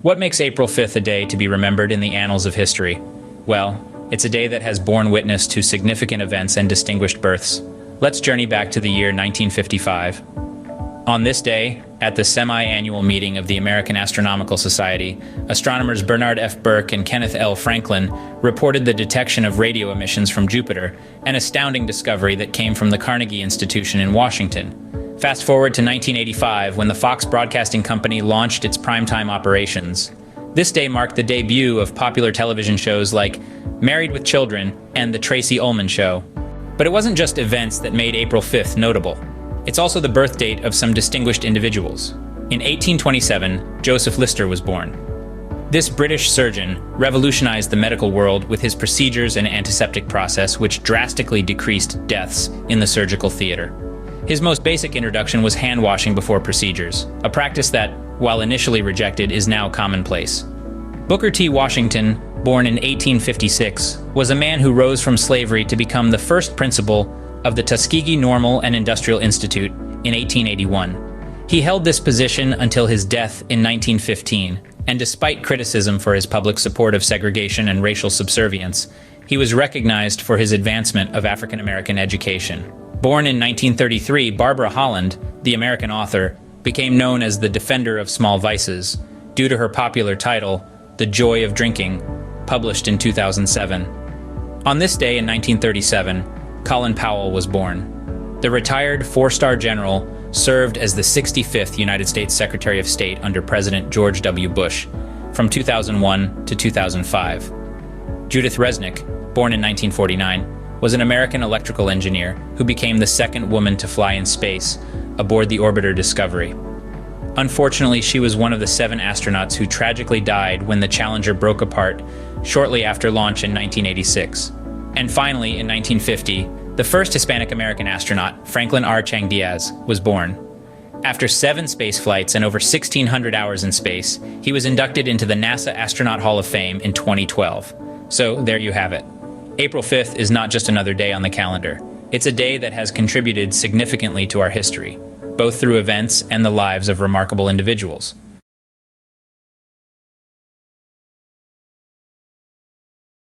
What makes April 5th a day to be remembered in the annals of history? Well, it's a day that has borne witness to significant events and distinguished births. Let's journey back to the year 1955. On this day, at the semi-annual meeting of the American Astronomical Society, astronomers Bernard F. Burke and Kenneth L. Franklin reported the detection of radio emissions from Jupiter, an astounding discovery that came from the Carnegie Institution in Washington. Fast forward to 1985, when the Fox Broadcasting Company launched its primetime operations. This day marked the debut of popular television shows like Married with Children and The Tracey Ullman Show. But it wasn't just events that made April 5th notable. It's also the birth date of some distinguished individuals. In 1827, Joseph Lister was born. This British surgeon revolutionized the medical world with his procedures and antiseptic process, which drastically decreased deaths in the surgical theater. His most basic introduction was hand washing before procedures, a practice that, while initially rejected, is now commonplace. Booker T. Washington, born in 1856, was a man who rose from slavery to become the first principal of the Tuskegee Normal and Industrial Institute in 1881. He held this position until his death in 1915, and despite criticism for his public support of segregation and racial subservience, he was recognized for his advancement of African American education. Born in 1933, Barbara Holland, the American author, became known as the Defender of Small Vices due to her popular title, The Joy of Drinking, published in 2007. On this day in 1937, Colin Powell was born. The retired four-star general served as the 65th United States Secretary of State under President George W. Bush from 2001 to 2005. Judith Resnick, born in 1949, was an American electrical engineer who became the second woman to fly in space aboard the orbiter Discovery. Unfortunately, she was one of the 7 astronauts who tragically died when the Challenger broke apart shortly after launch in 1986. And finally, in 1950, the first Hispanic-American astronaut, Franklin R. Chang Diaz, was born. After 7 space flights and over 1,600 hours in space, he was inducted into the NASA Astronaut Hall of Fame in 2012. So there you have it. April 5th is not just another day on the calendar. It's a day that has contributed significantly to our history, both through events and the lives of remarkable individuals.